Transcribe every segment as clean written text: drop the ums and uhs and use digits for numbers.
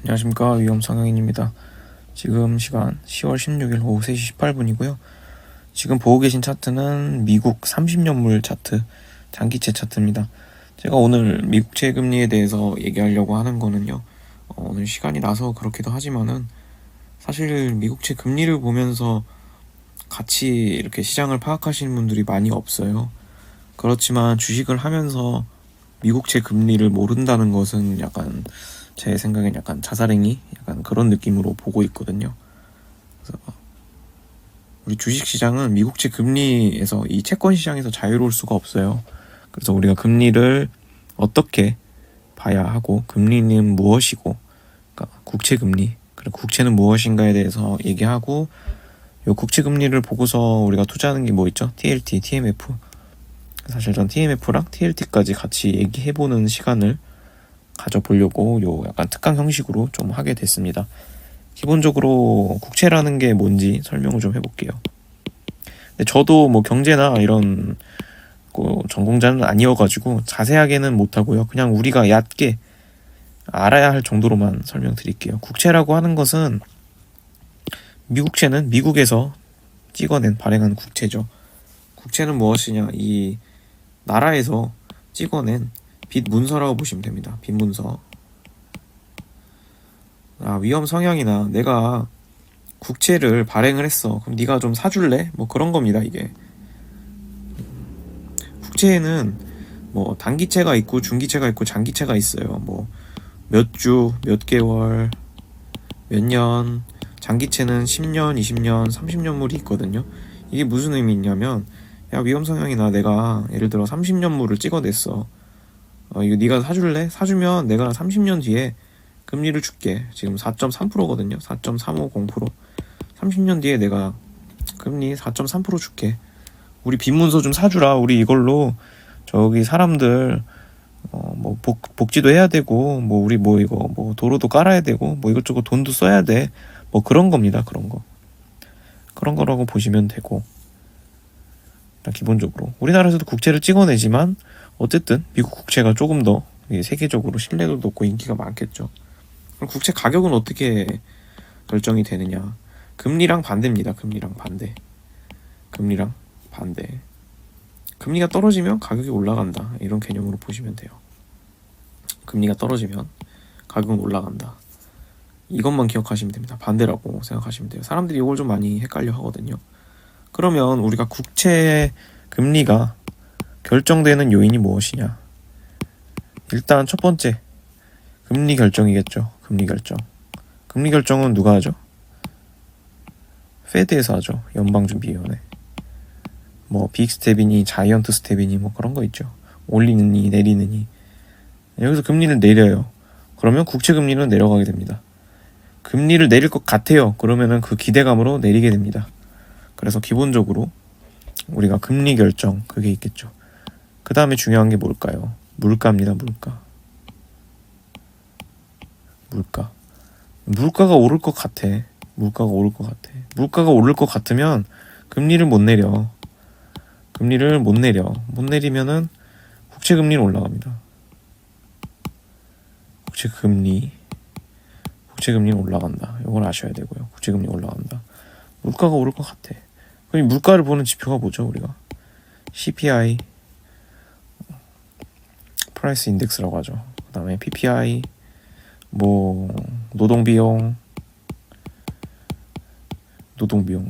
안녕하십니까, 위험성형인입니다. 지금 시간 10월 16일 오후 3시 18분이고요. 지금 보고 계신 차트는 미국 30년물 차트, 장기채 차트입니다. 제가 오늘 미국채 금리에 대해서 얘기하려고 하는 거는요, 오늘 시간이 나서 그렇기도 하지만은 사실 미국채 금리를 보면서 같이 이렇게 시장을 파악하시는 분들이 많이 없어요. 그렇지만 주식을 하면서 미국채 금리를 모른다는 것은 약간 제 생각엔 약간 자살행위? 약간 그런 느낌으로 보고 있거든요. 그래서 우리 주식시장은 미국채 금리에서 이 채권 시장에서 자유로울 수가 없어요. 그래서 우리가 금리를 어떻게 봐야 하고 금리는 무엇이고, 그러니까 국채 금리, 그리고 국채는 무엇인가에 대해서 얘기하고, 요 국채 금리를 보고서 우리가 투자하는 게 뭐 있죠? TLT, TMF. 사실 전 TMF랑 TLT까지 같이 얘기해보는 시간을 가져보려고 요 약간 특강 형식으로 좀 하게 됐습니다. 기본적으로 국채라는 게 뭔지 설명을 좀 해볼게요. 근데 저도 뭐 경제나 이런 전공자는 아니어가지고 자세하게는 못하고요. 그냥 우리가 얕게 알아야 할 정도로만 설명드릴게요. 국채라고 하는 것은 미국채는 미국에서 찍어낸 발행한 국채죠. 국채는 무엇이냐? 이 나라에서 찍어낸 빚 문서라고 보시면 됩니다. 빚 문서. 위험 성향이나 내가 국채를 발행을 했어. 그럼 네가 좀 사줄래? 뭐 그런 겁니다, 이게. 국채에는 뭐 단기채가 있고 중기채가 있고 장기채가 있어요. 뭐 몇 주, 몇 개월, 몇 년, 장기채는 10년, 20년, 30년물이 있거든요. 이게 무슨 의미 있냐면, 야, 위험 성향이나 내가 예를 들어 30년물을 찍어냈어. 이거 네가 사줄래? 사주면 내가 30년 뒤에 금리를 줄게. 지금 4.3%거든요. 4.350%. 30년 뒤에 내가 금리 4.3% 줄게. 우리 빈문서 좀 사주라. 우리 이걸로 저기 사람들 뭐 복지도 해야 되고, 뭐 우리 뭐 이거 뭐 도로도 깔아야 되고, 뭐 이것저것 돈도 써야 돼. 뭐 그런 겁니다. 그런 거. 그런 거라고 보시면 되고. 기본적으로 우리나라에서도 국채를 찍어내지만 어쨌든 미국 국채가 조금 더 세계적으로 신뢰도 높고 인기가 많겠죠. 그럼 국채 가격은 어떻게 결정이 되느냐? 금리랑 반대입니다. 금리랑 반대. 금리랑 반대. 금리가 떨어지면 가격이 올라간다. 이런 개념으로 보시면 돼요. 금리가 떨어지면 가격은 올라간다. 이것만 기억하시면 됩니다. 반대라고 생각하시면 돼요. 사람들이 이걸 좀 많이 헷갈려 하거든요. 그러면 우리가 국채 금리가 결정되는 요인이 무엇이냐? 일단 첫 번째, 금리 결정이겠죠. 금리 결정. 금리 결정은 누가 하죠? 페드에서 하죠. 연방준비위원회. 뭐 빅스텝이니 자이언트 스텝이니 뭐 그런 거 있죠. 올리느니 내리느니. 여기서 금리를 내려요. 그러면 국채 금리는 내려가게 됩니다. 금리를 내릴 것 같아요. 그러면은 그 기대감으로 내리게 됩니다. 그래서 기본적으로 우리가 금리 결정 그게 있겠죠. 그 다음에 중요한 게 뭘까요? 물가입니다. 물가. 물가가 오를 것 같아. 물가가 오를 것 같아. 물가가 오를 것 같으면 금리를 못 내려. 금리를 못 내려. 못 내리면은 국채 금리는 올라갑니다. 국채 금리는 올라간다. 이걸 아셔야 되고요. 국채 금리 올라간다. 물가가 오를 것 같아. 그럼 물가를 보는 지표가 뭐죠, 우리가? CPI, 프라이스 인덱스라고 하죠. 그 다음에 PPI, 뭐 노동비용,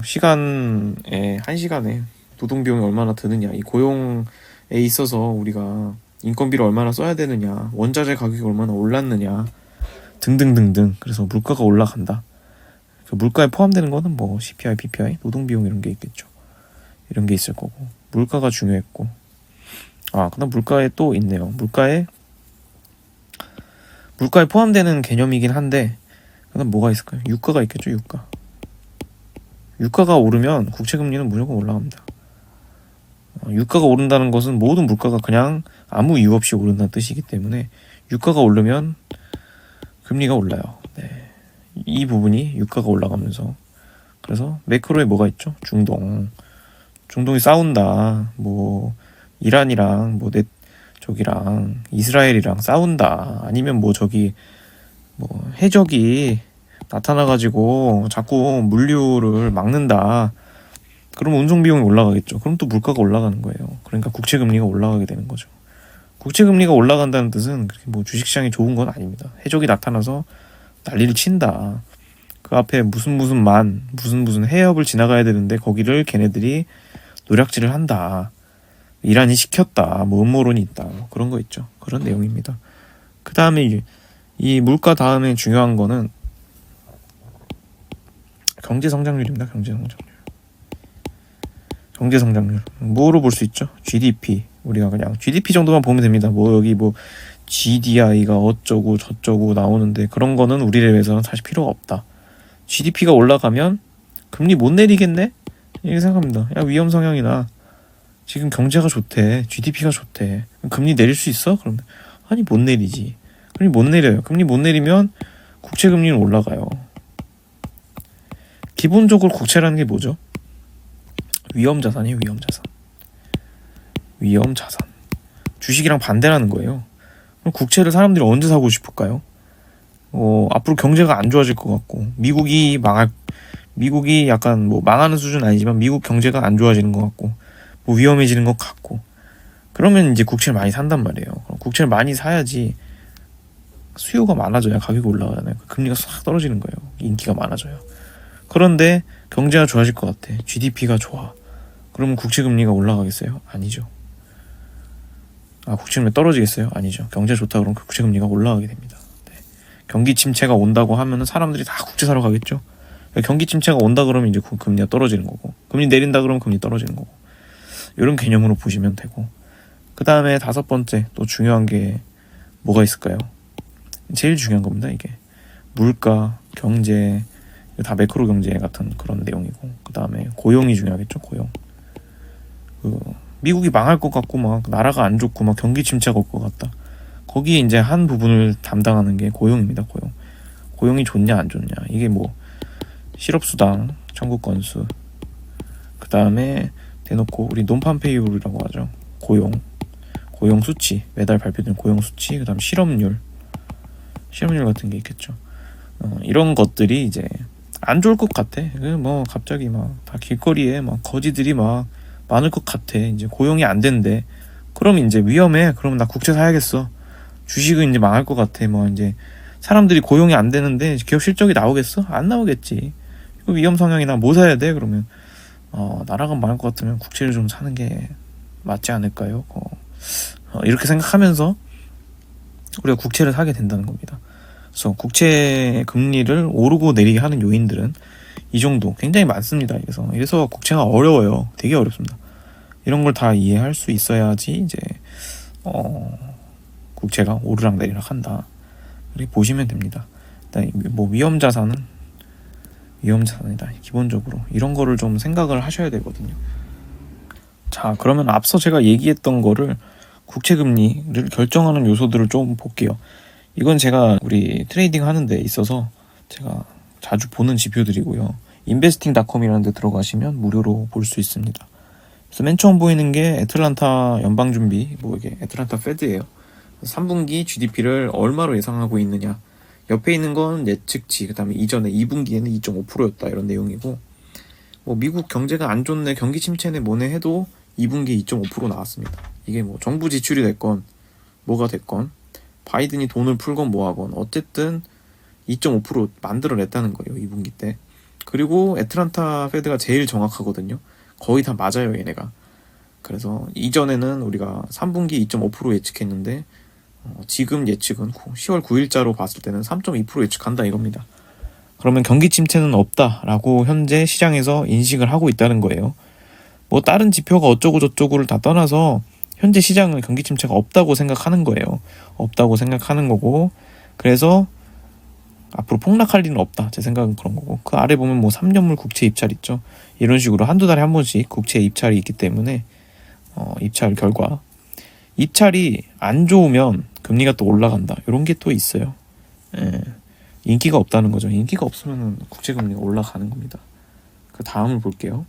시간에 한 시간에 노동비용이 얼마나 드느냐, 이 고용에 있어서 우리가 인건비를 얼마나 써야 되느냐, 원자재 가격이 얼마나 올랐느냐 등등등등. 그래서 물가가 올라간다. 그 물가에 포함되는 거는 뭐 CPI, PPI, 노동비용 이런 게 있겠죠. 이런 게 있을 거고 물가가 중요했고, 그다음 물가에 또 있네요. 물가에 포함되는 개념이긴 한데 그다음 뭐가 있을까요? 유가가 있겠죠. 유가가 오르면 국채 금리는 무조건 올라갑니다. 유가가 오른다는 것은 모든 물가가 그냥 아무 이유 없이 오른다는 뜻이기 때문에 유가가 오르면 금리가 올라요. 네. 이 부분이 유가가 올라가면서, 그래서 매크로에 뭐가 있죠? 중동이 싸운다. 뭐 이란이랑 저기랑 이스라엘이랑 싸운다. 아니면 뭐 저기 뭐 해적이 나타나가지고 자꾸 물류를 막는다. 그럼 운송 비용이 올라가겠죠. 그럼 또 물가가 올라가는 거예요. 그러니까 국채 금리가 올라가게 되는 거죠. 국채 금리가 올라간다는 뜻은 그렇게 뭐 주식시장이 좋은 건 아닙니다. 해적이 나타나서 난리를 친다. 그 앞에 무슨 해협을 지나가야 되는데 거기를 걔네들이 노략질을 한다. 이란이 시켰다. 뭐 음모론이 있다. 뭐 그런 거 있죠. 그런 내용입니다. 그 다음에 이 물가 다음에 중요한 거는 경제 성장률입니다. 경제 성장률. 뭐로 볼 수 있죠? GDP. 우리가 그냥 GDP 정도만 보면 됩니다. 뭐 여기 뭐 GDI가 어쩌고 저쩌고 나오는데 그런 거는 우리 랩에서는 사실 필요가 없다. GDP가 올라가면 금리 못 내리겠네? 이렇게 생각합니다. 야, 위험 성향이나 지금 경제가 좋대. GDP가 좋대. 금리 내릴 수 있어? 그러면 아니 못 내리지. 금리 못 내려요. 금리 못 내리면 국채 금리는 올라가요. 기본적으로 국채라는 게 뭐죠? 위험 자산이에요. 위험 자산. 주식이랑 반대라는 거예요. 그럼 국채를 사람들이 언제 사고 싶을까요? 앞으로 경제가 안 좋아질 것 같고 미국이 약간 뭐 망하는 수준 아니지만 미국 경제가 안 좋아지는 것 같고 뭐 위험해지는 것 같고 그러면 이제 국채를 많이 산단 말이에요. 그럼 국채를 많이 사야지 수요가 많아져야 가격이 올라가잖아요. 금리가 싹 떨어지는 거예요. 인기가 많아져요. 그런데 경제가 좋아질 것 같아. GDP가 좋아. 그러면 국채 금리가 올라가겠어요? 아니죠. 국채 금리 떨어지겠어요? 아니죠. 경제 좋다 그러면 국채 금리가 올라가게 됩니다. 네. 경기 침체가 온다고 하면은 사람들이 다 국채 사러 가겠죠. 경기 침체가 온다 그러면 이제 금리가 떨어지는 거고, 금리 내린다 그러면 금리 떨어지는 거고, 이런 개념으로 보시면 되고. 그 다음에 5번째 또 중요한 게 뭐가 있을까요? 제일 중요한 겁니다. 이게 물가, 경제, 다 매크로 경제 같은 그런 내용이고, 그 다음에 고용이 중요하겠죠. 고용. 미국이 망할 것 같고 막 나라가 안 좋고 막 경기 침체가 올 것 같다. 거기에 이제 한 부분을 담당하는 게 고용입니다. 고용이 좋냐 안 좋냐. 이게 뭐 실업수당 청구 건수, 그 다음에 대놓고 우리 논판 페이블이라고 하죠. 고용 수치, 매달 발표된 고용 수치, 그 다음 실업률 같은 게 있겠죠. 이런 것들이 이제 안 좋을 것 같아. 뭐 갑자기 막 다 길거리에 막 거지들이 막 많을 것 같아. 이제 고용이 안 된대. 그럼 이제 위험해. 그럼 나 국채 사야겠어. 주식은 이제 망할 것 같아. 뭐 이제 사람들이 고용이 안 되는데 기업 실적이 나오겠어? 안 나오겠지. 위험 성향이나 뭐 사야 돼? 그러면 나라가 망할 것 같으면 국채를 좀 사는 게 맞지 않을까요? 이렇게 생각하면서 우리가 국채를 사게 된다는 겁니다. 그래서 국채 금리를 오르고 내리게 하는 요인들은 이 정도 굉장히 많습니다. 이래서 국채가 어려워요. 되게 어렵습니다. 이런 걸 다 이해할 수 있어야지 이제 국채가 오르락 내리락 한다. 이렇게 보시면 됩니다. 일단 뭐 위험 자산이다. 기본적으로 이런 거를 좀 생각을 하셔야 되거든요. 자, 그러면 앞서 제가 얘기했던 거를 국채 금리를 결정하는 요소들을 좀 볼게요. 이건 제가 우리 트레이딩 하는 데 있어서 제가 자주 보는 지표들이고요. investing.com이라는 데 들어가시면 무료로 볼 수 있습니다. 그래서 맨 처음 보이는 게 애틀란타 연방준비, 뭐 이게 애틀란타 페드예요. 3분기 GDP를 얼마로 예상하고 있느냐. 옆에 있는 건 예측치, 그 다음에 이전에 2분기에는 2.5%였다 이런 내용이고, 뭐 미국 경제가 안 좋네, 경기 침체네 뭐네 해도 2분기에 2.5% 나왔습니다. 이게 뭐 정부 지출이 됐건 뭐가 됐건 바이든이 돈을 풀건 뭐하건 어쨌든 2.5% 만들어냈다는 거예요. 2분기 때. 그리고 애틀란타 페드가 제일 정확하거든요. 거의 다 맞아요, 얘네가. 그래서 이전에는 우리가 3분기 2.5% 예측했는데 지금 예측은 10월 9일자로 봤을 때는 3.2% 예측한다 이겁니다. 그러면 경기 침체는 없다라고 현재 시장에서 인식을 하고 있다는 거예요. 뭐 다른 지표가 어쩌고 저쩌고를 다 떠나서 현재 시장은 경기 침체가 없다고 생각하는 거예요. 없다고 생각하는 거고, 그래서 앞으로 폭락할 일은 없다. 제 생각은 그런 거고, 그 아래 보면 뭐 3년물 국채 입찰 있죠. 이런 식으로 한두 달에 한 번씩 국채 입찰이 있기 때문에 입찰 결과 입찰이 안 좋으면 금리가 또 올라간다. 이런 게 또 있어요. 인기가 없다는 거죠. 인기가 없으면 국채 금리가 올라가는 겁니다. 그 다음을 볼게요.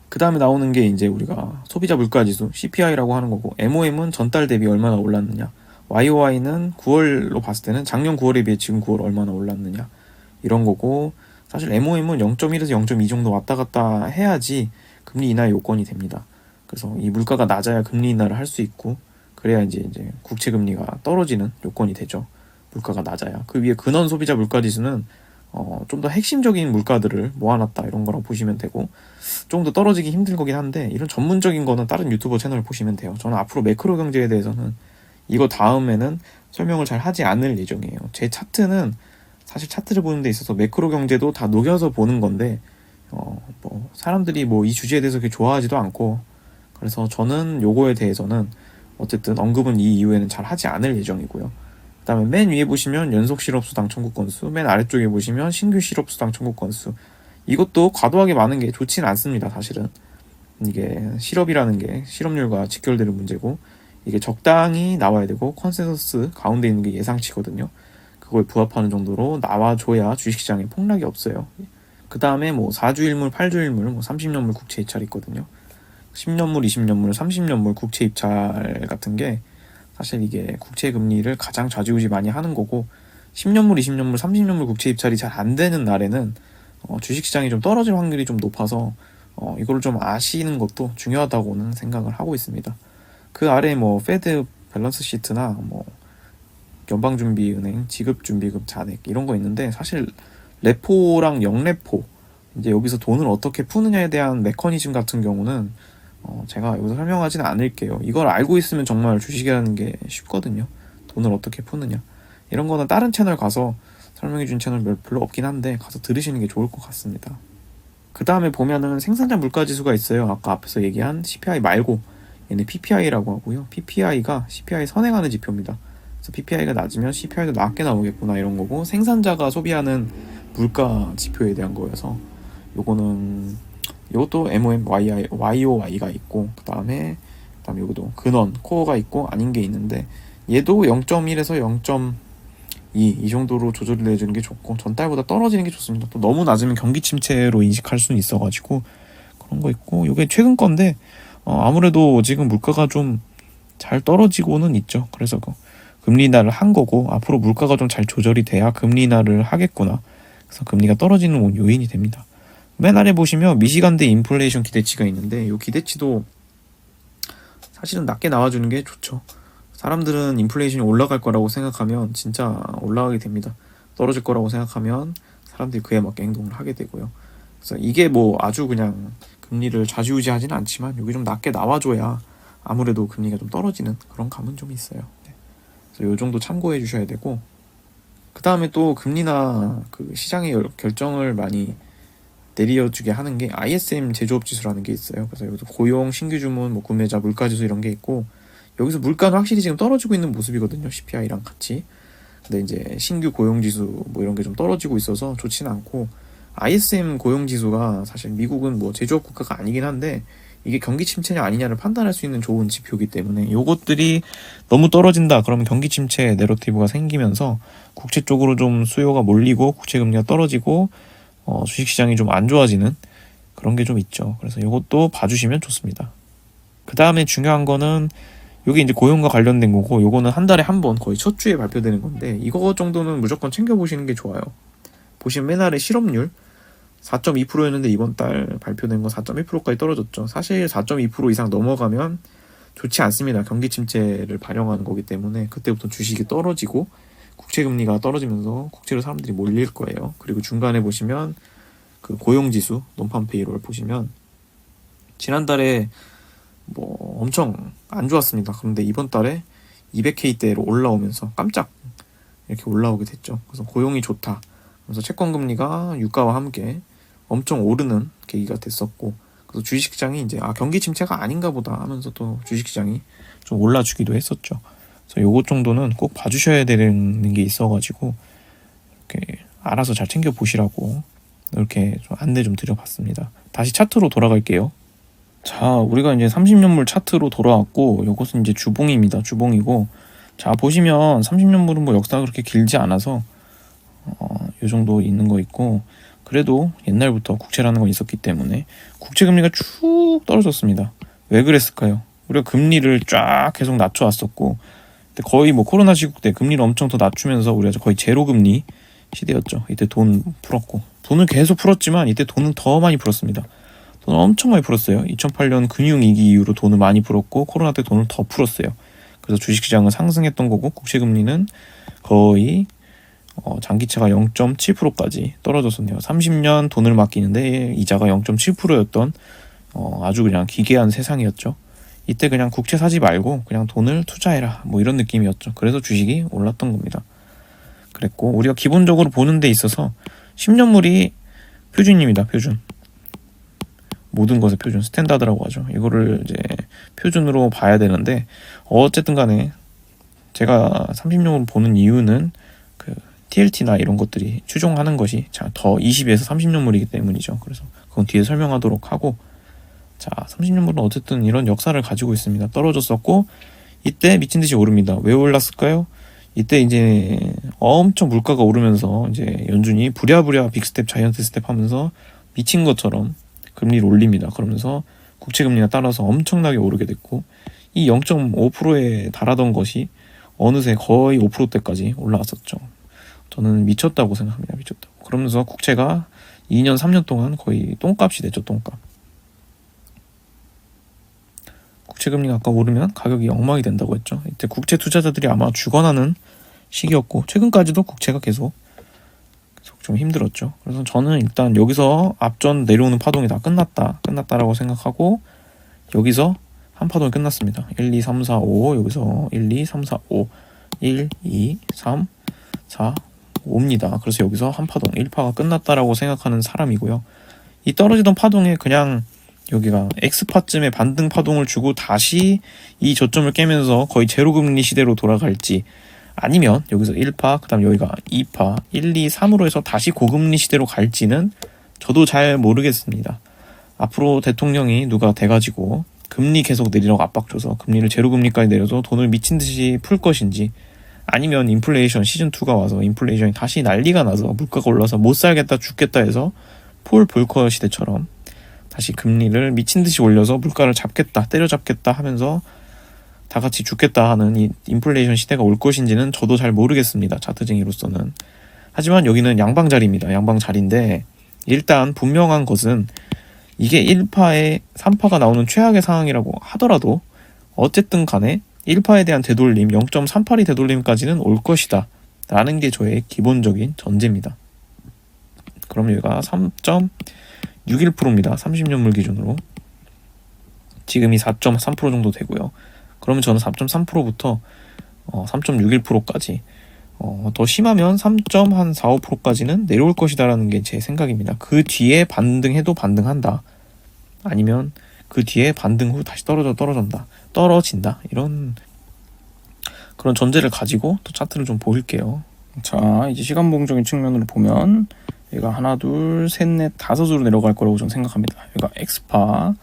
그 다음에 나오는 게 이제 우리가 소비자 물가지수 CPI라고 하는 거고, MOM은 전달 대비 얼마나 올랐느냐. YOY는 9월로 봤을 때는 작년 9월에 비해 지금 9월 얼마나 올랐느냐 이런 거고, 사실 MOM은 0.1에서 0.2 정도 왔다 갔다 해야지 금리 인하 요건이 됩니다. 그래서 이 물가가 낮아야 금리 인하를 할 수 있고, 그래야 이제 국채 금리가 떨어지는 요건이 되죠. 물가가 낮아야. 그 위에 근원 소비자 물가 지수는 좀 더 핵심적인 물가들을 모아놨다 이런 거라고 보시면 되고, 좀 더 떨어지기 힘든 거긴 한데 이런 전문적인 거는 다른 유튜버 채널 보시면 돼요. 저는 앞으로 매크로 경제에 대해서는 이거 다음에는 설명을 잘 하지 않을 예정이에요. 제 차트는 사실 차트를 보는 데 있어서 매크로 경제도 다 녹여서 보는 건데 뭐 사람들이 뭐 이 주제에 대해서 그렇게 좋아하지도 않고, 그래서 저는 요거에 대해서는 어쨌든 언급은 이 이후에는 잘 하지 않을 예정이고요. 그 다음에 맨 위에 보시면 연속 실업수당 청구 건수, 맨 아래쪽에 보시면 신규 실업수당 청구 건수. 이것도 과도하게 많은 게 좋지는 않습니다. 사실은 이게 실업이라는 게 실업률과 직결되는 문제고, 이게 적당히 나와야 되고 컨센서스 가운데 있는 게 예상치거든요. 그걸 부합하는 정도로 나와줘야 주식시장에 폭락이 없어요. 그 다음에 뭐 4주일물, 8주일물, 뭐 30년물 국채 입찰 있거든요. 10년물, 20년물, 30년물 국채 입찰 같은 게 사실 이게 국채 금리를 가장 좌지우지 많이 하는 거고, 10년물, 20년물, 30년물 국채 입찰이 잘 안 되는 날에는 주식시장이 좀 떨어질 확률이 좀 높아서 이걸 좀 아시는 것도 중요하다고는 생각을 하고 있습니다. 그 아래 뭐 페드 밸런스 시트나 뭐 연방준비은행 지급준비금 잔액 이런 거 있는데, 사실 레포랑 역레포, 이제 여기서 돈을 어떻게 푸느냐에 대한 메커니즘 같은 경우는 제가 여기서 설명하지는 않을게요. 이걸 알고 있으면 정말 주식이라는 게 쉽거든요. 돈을 어떻게 푸느냐 이런 거는 다른 채널 가서 설명해준 채널 별로 없긴 한데 가서 들으시는 게 좋을 것 같습니다. 그 다음에 보면은 생산자 물가지수가 있어요. 아까 앞에서 얘기한 CPI 말고 얘는 PPI라고 하고요. PPI가 CPI 선행하는 지표입니다. 그래서 PPI가 낮으면 CPI도 낮게 나오겠구나 이런 거고, 생산자가 소비하는 물가 지표에 대한 거여서 요것도 MOM, YOY가 있고, 그 다음에 요것도 근원, 코어가 있고 아닌 게 있는데, 얘도 0.1에서 0.2 이 정도로 조절을 내주는 게 좋고, 전달보다 떨어지는 게 좋습니다. 또 너무 낮으면 경기 침체로 인식할 수는 있어가지고 그런 거 있고, 이게 최근 건데 아무래도 지금 물가가 좀 잘 떨어지고는 있죠. 그래서 금리 인하를 한 거고, 앞으로 물가가 좀 잘 조절이 돼야 금리 인하를 하겠구나. 그래서 금리가 떨어지는 요인이 됩니다. 맨 아래 보시면 미시간대 인플레이션 기대치가 있는데, 이 기대치도 사실은 낮게 나와주는 게 좋죠. 사람들은 인플레이션이 올라갈 거라고 생각하면 진짜 올라가게 됩니다. 떨어질 거라고 생각하면 사람들이 그에 맞게 행동을 하게 되고요. 그래서 이게 뭐 아주 그냥 금리를 좌지우지하지는 않지만 여기 좀 낮게 나와줘야 아무래도 금리가 좀 떨어지는 그런 감은 좀 있어요. 그래서 이 정도 참고해 주셔야 되고, 그 다음에 또 금리나 그 시장의 결정을 많이 내려주게 하는 게 ISM 제조업 지수라는 게 있어요. 그래서 여기서 고용, 신규 주문, 뭐 구매자 물가 지수 이런 게 있고, 여기서 물가는 확실히 지금 떨어지고 있는 모습이거든요. CPI랑 같이. 근데 이제 신규 고용 지수 뭐 이런 게 좀 떨어지고 있어서 좋지는 않고, ISM 고용 지수가 사실 미국은 뭐 제조업 국가가 아니긴 한데 이게 경기 침체냐 아니냐를 판단할 수 있는 좋은 지표이기 때문에, 요것들이 너무 떨어진다 그러면 경기 침체 내러티브가 생기면서 국채 쪽으로 좀 수요가 몰리고 국채 금리가 떨어지고 주식시장이 좀 안 좋아지는 그런 게 좀 있죠. 그래서 요것도 봐주시면 좋습니다. 그 다음에 중요한 거는 요게 이제 고용과 관련된 거고, 요거는 한 달에 한 번 거의 첫 주에 발표되는 건데, 이거 정도는 무조건 챙겨보시는 게 좋아요. 보시면 맨 아래 실업률 4.2%였는데 이번 달 발표된 거 4.1%까지 떨어졌죠. 사실 4.2% 이상 넘어가면 좋지 않습니다. 경기 침체를 반영하는 거기 때문에 그때부터 주식이 떨어지고 국채 금리가 떨어지면서 국채로 사람들이 몰릴 거예요. 그리고 중간에 보시면 그 고용지수 논판 페이롤 보시면 지난달에 뭐 엄청 안 좋았습니다. 그런데 이번 달에 200K대로 올라오면서 깜짝 이렇게 올라오게 됐죠. 그래서 고용이 좋다. 그래서 채권 금리가 유가와 함께 엄청 오르는 계기가 됐었고, 그래서 주식시장이 이제 경기 침체가 아닌가 보다 하면서 또 주식시장이 좀 올라주기도 했었죠. 그래서 요것 정도는 꼭 봐주셔야 되는 게 있어가지고 이렇게 알아서 잘 챙겨 보시라고 이렇게 좀 안내 좀 드려봤습니다. 다시 차트로 돌아갈게요. 자, 우리가 이제 30년물 차트로 돌아왔고, 요것은 이제 주봉입니다. 주봉이고, 자 보시면 30년물은 뭐 역사가 그렇게 길지 않아서 요 정도 있는 거 있고, 그래도 옛날부터 국채라는 건 있었기 때문에 국채 금리가 쭉 떨어졌습니다. 왜 그랬을까요? 우리가 금리를 쫙 계속 낮춰왔었고, 거의 뭐 코로나 시국 때 금리를 엄청 더 낮추면서 우리가 거의 제로 금리 시대였죠. 이때 돈 풀었고, 돈을 계속 풀었지만 이때 돈은 더 많이 풀었습니다. 돈을 엄청 많이 풀었어요. 2008년 금융위기 이후로 돈을 많이 풀었고, 코로나 때 돈을 더 풀었어요. 그래서 주식시장은 상승했던 거고, 국채금리는 거의 장기채가 0.7%까지 떨어졌었네요. 30년 돈을 맡기는데 이자가 0.7%였던 아주 그냥 기괴한 세상이었죠. 이때 그냥 국채 사지 말고 그냥 돈을 투자해라, 뭐 이런 느낌이었죠. 그래서 주식이 올랐던 겁니다. 그랬고, 우리가 기본적으로 보는 데 있어서 10년물이 표준입니다. 표준. 모든 것의 표준, 스탠다드라고 하죠. 이거를 이제 표준으로 봐야 되는데, 어쨌든 간에 제가 30년으로 보는 이유는 그 TLT나 이런 것들이 추종하는 것이 더 20에서 30년물이기 때문이죠. 그래서 그건 뒤에 설명하도록 하고, 자, 30년물은 어쨌든 이런 역사를 가지고 있습니다. 떨어졌었고, 이때 미친 듯이 오릅니다. 왜 올랐을까요? 이때 이제 엄청 물가가 오르면서 이제 연준이 부랴부랴 빅스텝, 자이언트 스텝 하면서 미친 것처럼 금리를 올립니다. 그러면서 국채 금리가 따라서 엄청나게 오르게 됐고, 이 0.5%에 달하던 것이 어느새 거의 5%대까지 올라왔었죠. 저는 미쳤다고 생각합니다. 미쳤다고. 그러면서 국채가 2년, 3년 동안 거의 똥값이 됐죠. 똥값. 국채금리가 아까 오르면 가격이 엉망이 된다고 했죠. 이때 국채 투자자들이 아마 죽어나는 시기였고, 최근까지도 국채가 계속 좀 힘들었죠. 그래서 저는 일단 여기서 앞전 내려오는 파동이 다 끝났다라고 생각하고, 여기서 한 파동이 끝났습니다. 1, 2, 3, 4, 5, 여기서 1, 2, 3, 4, 5, 1, 2, 3, 4, 5입니다. 그래서 여기서 한 파동, 1파가 끝났다라고 생각하는 사람이고요. 이 떨어지던 파동에 그냥 여기가 X파쯤에 반등 파동을 주고 다시 이 저점을 깨면서 거의 제로금리 시대로 돌아갈지, 아니면 여기서 1파, 그 다음 여기가 2파, 1, 2, 3으로 해서 다시 고금리 시대로 갈지는 저도 잘 모르겠습니다. 앞으로 대통령이 누가 돼가지고 금리 계속 내리라고 압박 줘서 금리를 제로금리까지 내려서 돈을 미친 듯이 풀 것인지, 아니면 인플레이션 시즌2가 와서 인플레이션이 다시 난리가 나서 물가가 올라서 못 살겠다 죽겠다 해서 폴 볼커 시대처럼 다시 금리를 미친 듯이 올려서 물가를 잡겠다, 때려잡겠다 하면서 다 같이 죽겠다 하는 이 인플레이션 시대가 올 것인지는 저도 잘 모르겠습니다. 차트쟁이로서는. 하지만 여기는 양방자리입니다. 양방자리인데, 일단 분명한 것은 이게 1파에 3파가 나오는 최악의 상황이라고 하더라도 어쨌든 간에 1파에 대한 되돌림, 0.38이 되돌림까지는 올 것이다 라는 게 저의 기본적인 전제입니다. 그럼 여기가 3.61%입니다. 30년물 기준으로. 지금이 4.3% 정도 되고요. 그러면 저는 4.3%부터 3.61%까지 더 심하면 3.45%까지는 내려올 것이다라는 게 제 생각입니다. 그 뒤에 반등해도 반등한다. 아니면 그 뒤에 반등 후 다시 떨어진다. 이런 그런 전제를 가지고 또 차트를 좀 볼게요. 자, 이제 시간봉적인 측면으로 보면 얘가 하나, 둘, 셋, 넷, 다섯으로 내려갈 거라고 저는 생각합니다. 여기가 X파,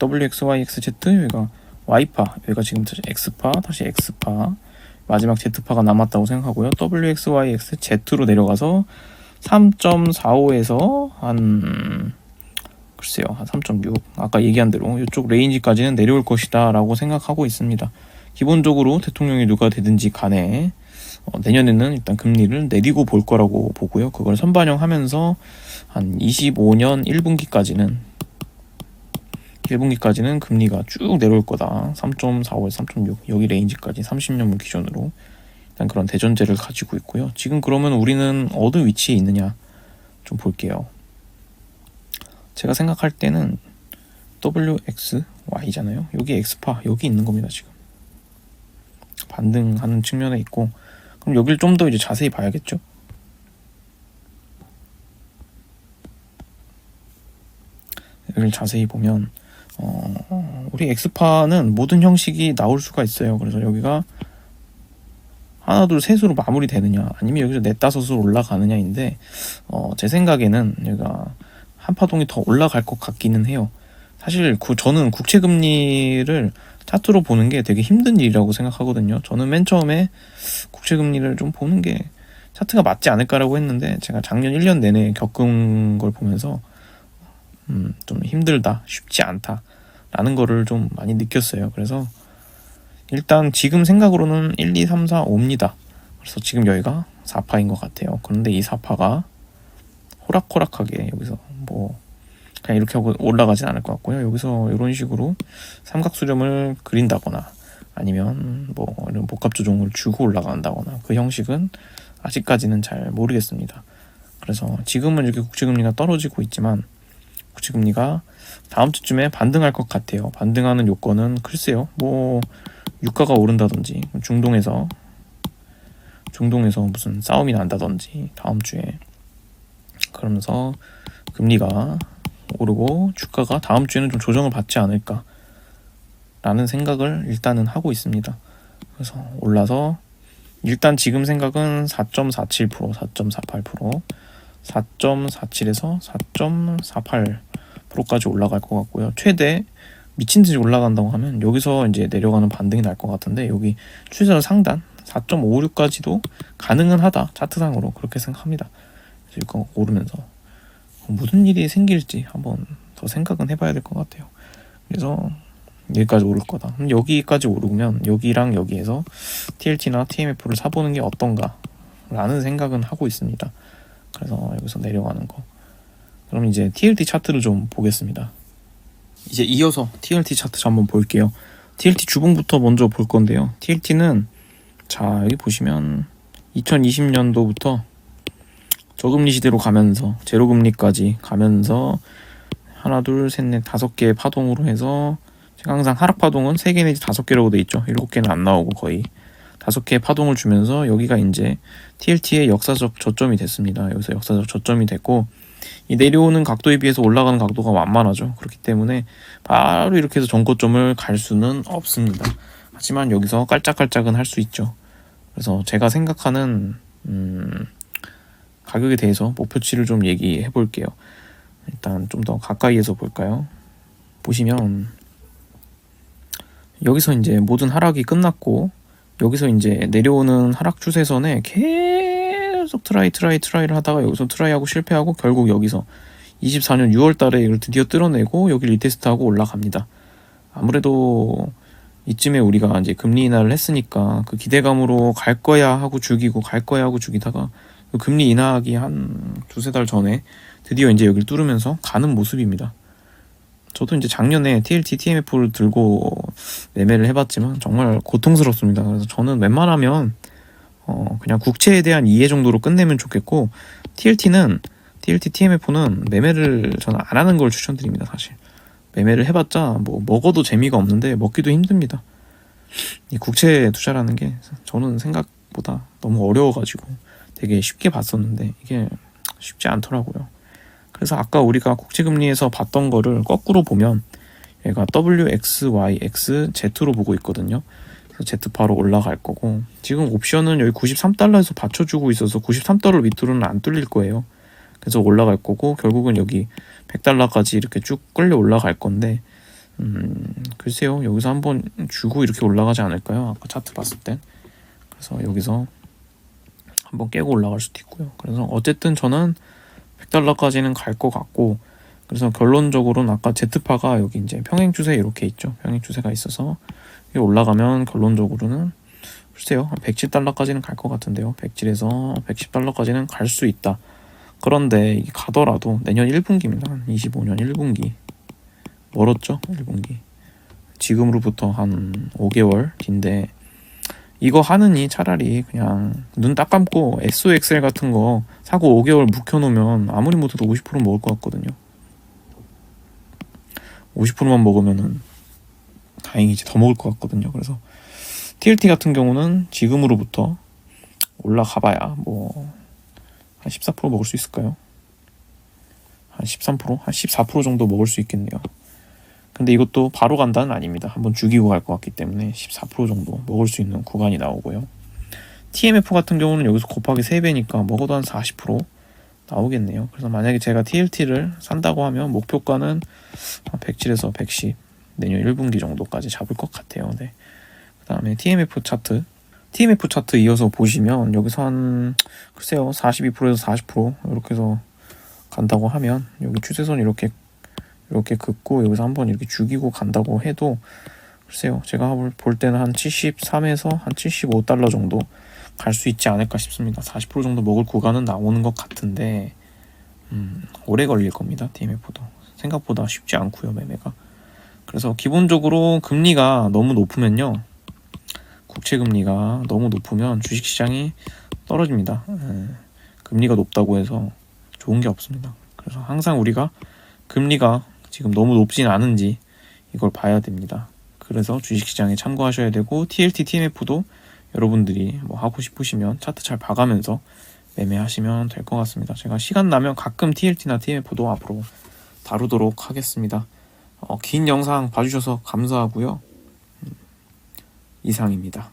WX, Y, XZ, 여기가 Y파, 여기가 지금 X파, 다시 X파, 마지막 Z파가 남았다고 생각하고요. WX, Y, XZ로 내려가서 3.45에서 한 3.6, 아까 얘기한 대로 이쪽 레인지까지는 내려올 것이다 라고 생각하고 있습니다. 기본적으로 대통령이 누가 되든지 간에 내년에는 일단 금리를 내리고 볼 거라고 보고요. 그걸 선반영하면서 한 25년 1분기까지는 금리가 쭉 내려올 거다. 3.45에서 3.6 여기 레인지까지 30년물 기준으로 일단 그런 대전제를 가지고 있고요. 지금 그러면 우리는 어느 위치에 있느냐 좀 볼게요. 제가 생각할 때는 WX, Y잖아요. 여기 X파 여기 있는 겁니다. 지금 반등하는 측면에 있고, 그럼 여기를 좀 더 이제 자세히 봐야겠죠. 여기를 자세히 보면 우리 X파는 모든 형식이 나올 수가 있어요. 그래서 여기가 하나, 둘, 셋으로 마무리되느냐, 아니면 여기서 넷, 다섯으로 올라가느냐인데 제 생각에는 여기가 한 파동이 더 올라갈 것 같기는 해요. 사실 저는 국채금리를 차트로 보는 게 되게 힘든 일이라고 생각하거든요. 저는 맨 처음에 국채금리를 좀 보는 게 차트가 맞지 않을까라고 했는데, 제가 작년 1년 내내 겪은 걸 보면서 좀 힘들다, 쉽지 않다 라는 거를 좀 많이 느꼈어요. 그래서 일단 지금 생각으로는 1, 2, 3, 4, 5입니다. 그래서 지금 여기가 4파인 것 같아요. 그런데 이 4파가 호락호락하게 여기서 뭐 그냥 이렇게 하고 올라가진 않을 것 같고요. 여기서 이런 식으로 삼각수렴을 그린다거나 아니면 뭐 이런 복합 조종을 주고 올라간다거나 그 형식은 아직까지는 잘 모르겠습니다. 그래서 지금은 이렇게 국채금리가 떨어지고 있지만 국채금리가 다음 주쯤에 반등할 것 같아요. 반등하는 요건은 글쎄요. 뭐 유가가 오른다든지 중동에서 무슨 싸움이 난다든지 다음 주에 그러면서 금리가 오르고 주가가 다음 주에는 좀 조정을 받지 않을까 라는 생각을 일단은 하고 있습니다. 그래서 올라서 일단 지금 생각은 4.47%, 4.48%, 4.47에서 4.48%까지 올라갈 것 같고요. 최대 미친 듯이 올라간다고 하면 여기서 이제 내려가는 반등이 날 것 같은데 여기 추세선 상단 4.56까지도 가능은 하다. 차트상으로 그렇게 생각합니다. 그래서 이거 오르면서 무슨 일이 생길지 한번 더 생각은 해봐야 될 것 같아요. 그래서 여기까지 오를 거다. 여기까지 오르면 여기랑 여기에서 TLT나 TMF를 사보는 게 어떤가 라는 생각은 하고 있습니다. 그래서 여기서 내려가는 거. 그럼 이제 TLT 차트를 좀 보겠습니다. 이제 이어서 TLT 차트 좀 한번 볼게요. TLT 주봉부터 먼저 볼 건데요. TLT는 자 여기 보시면 2020년도부터 저금리 시대로 가면서 제로금리까지 가면서 하나 둘 셋 넷 5개의 파동으로 해서 제가 항상 하락 파동은 3개 내지 5개라고 돼 있죠. 7개는 안 나오고 거의 5개의 파동을 주면서 여기가 이제 TLT의 역사적 저점이 됐습니다. 여기서 역사적 저점이 됐고 이 내려오는 각도에 비해서 올라가는 각도가 완만하죠. 그렇기 때문에 바로 이렇게 해서 전고점을 갈 수는 없습니다. 하지만 여기서 깔짝깔짝은 할 수 있죠. 그래서 제가 생각하는 가격에 대해서 목표치를 좀 얘기해 볼게요. 일단 좀 더 가까이에서 볼까요? 보시면 여기서 이제 모든 하락이 끝났고 여기서 이제 내려오는 하락 추세선에 계속 트라이를 하다가 여기서 트라이하고 실패하고 결국 여기서 24년 6월 달에 이걸 드디어 뚫어내고 여기 리테스트하고 올라갑니다. 아무래도 이쯤에 우리가 이제 금리 인하를 했으니까 그 기대감으로 갈 거야 하고 죽이고 갈 거야 하고 죽이다가 그 금리 인하하기 한 두세 달 전에 드디어 이제 여기를 뚫으면서 가는 모습입니다. 저도 이제 작년에 TLT, TMF를 들고 매매를 해봤지만 정말 고통스럽습니다. 그래서 저는 웬만하면 그냥 국채에 대한 이해 정도로 끝내면 좋겠고 TLT, TMF는 매매를 저는 안 하는 걸 추천드립니다. 사실 매매를 해봤자 뭐 먹어도 재미가 없는데 먹기도 힘듭니다. 이 국채 투자라는 게 저는 생각보다 너무 어려워가지고 되게 쉽게 봤었는데 이게 쉽지 않더라고요. 그래서 아까 우리가 국채금리에서 봤던 거를 거꾸로 보면 얘가 WXYX Z로 보고 있거든요. 그래서 Z파로 올라갈 거고 지금 옵션은 여기 93달러에서 받쳐주고 있어서 93달러 밑으로는 안 뚫릴 거예요. 그래서 올라갈 거고 결국은 여기 100달러까지 이렇게 쭉 끌려 올라갈 건데 글쎄요. 여기서 한번 주고 이렇게 올라가지 않을까요? 아까 차트 봤을 때. 그래서 여기서 한번 깨고 올라갈 수도 있고요. 그래서 어쨌든 저는 100달러까지는 갈 것 같고 그래서 결론적으로는 아까 Z파가 여기 이제 평행 추세 이렇게 있죠. 평행 추세가 있어서 여기 올라가면 결론적으로는 글쎄요. 한 110달러까지는 갈 것 같은데요. 107에서 110달러까지는 갈 수 있다. 그런데 이게 가더라도 내년 1분기입니다. 25년 1분기. 멀었죠? 1분기. 지금으로부터 한 5개월 뒤인데 이거 하느니 차라리 그냥 눈 딱 감고 SOXL 같은 거 사고 5개월 묵혀놓으면 아무리 못해도 50% 먹을 것 같거든요. 50%만 먹으면은 다행이지 더 먹을 것 같거든요. 그래서 TLT 같은 경우는 지금으로부터 올라가봐야 뭐 한 14% 먹을 수 있을까요? 한 13%? 한 14% 정도 먹을 수 있겠네요. 근데 이것도 바로 간다는 아닙니다. 한번 죽이고 갈 것 같기 때문에 14% 정도 먹을 수 있는 구간이 나오고요. TMF 같은 경우는 여기서 곱하기 3배니까 먹어도 한 40% 나오겠네요. 그래서 만약에 제가 TLT를 산다고 하면 목표가는 한 107에서 110 내년 1분기 정도까지 잡을 것 같아요. 네. 그 다음에 TMF 차트 이어서 보시면 여기서 한 글쎄요 42%에서 40% 이렇게 해서 간다고 하면 여기 추세선 이렇게 긋고 여기서 한번 이렇게 죽이고 간다고 해도 글쎄요, 제가 볼 때는 한 73에서 한 75달러 정도 갈 수 있지 않을까 싶습니다. 40% 정도 먹을 구간은 나오는 것 같은데 오래 걸릴 겁니다. TMF도 생각보다 쉽지 않고요, 매매가. 그래서 기본적으로 금리가 너무 높으면요, 국채 금리가 너무 높으면 주식시장이 떨어집니다. 금리가 높다고 해서 좋은 게 없습니다. 그래서 항상 우리가 금리가 지금 너무 높진 않은지 이걸 봐야 됩니다. 그래서 주식시장에 참고하셔야 되고, TLT, TMF도 여러분들이 뭐 하고 싶으시면 차트 잘 봐가면서 매매하시면 될 것 같습니다. 제가 시간 나면 가끔 TLT나 TMF도 앞으로 다루도록 하겠습니다. 긴 영상 봐주셔서 감사하고요. 이상입니다.